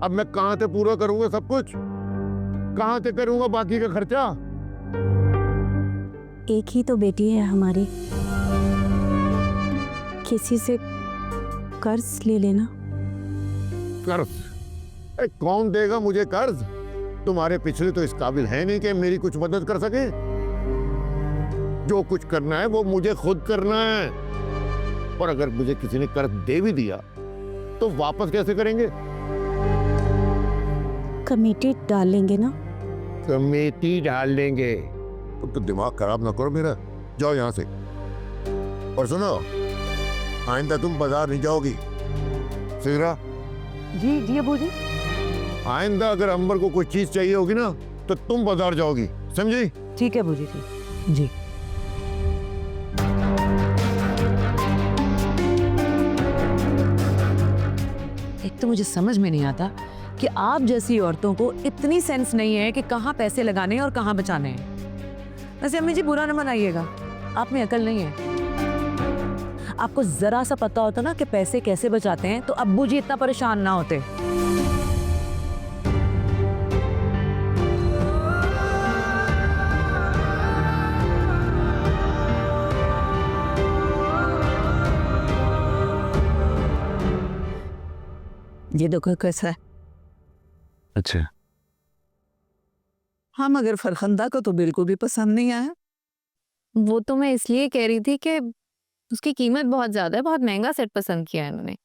अब मैं कहां से पूरा करूंगा सब कुछ? कहां से करूंगा बाकी का खर्चा? एक ही तो बेटी है हमारी, किसी से कर्ज ले लेना। कर्ज? कौन देगा मुझे कर्ज? तुम्हारे पिछले तो इस काबिल है नहीं कि मेरी कुछ मदद कर सके। जो कुछ करना है वो मुझे खुद करना है। और अगर मुझे किसी ने कर्ज दे भी दिया तो वापस कैसे करेंगे? कमेटी डाल लेंगे ना। कमेटी डाल लेंगे? तो दिमाग खराब ना करो मेरा, जाओ यहां से। और सुनो, आइंदा तुम बाजार नहीं जाओगी। सिगरा? जी जी अबू जी। आइंदा अगर अंबर को कोई चीज चाहिए होगी ना तो तुम बाजार जाओगी, समझी? ठीक है अबू जी, ठीक जी। एक तो मुझे समझ में नहीं आता कि आप जैसी औरतों को इतनी सेंस नहीं है कि कहाँ पैसे लगाने हैं और कहाँ बचाने हैं। वैसे अम्मी जी बुरा न मनाइएगा, आप में अकल नहीं है। आपको जरा सा पता होता ना कि पैसे कैसे बचाते हैं तो अब्बू जी इतना परेशान ना होते। ये देखो कैसा है। अच्छा, हाँ मगर फरखंदा को तो बिल्कुल भी पसंद नहीं आया। वो तो मैं इसलिए कह रही थी कि उसकी कीमत बहुत ज्यादा है, बहुत महंगा सेट पसंद किया है इन्होंने।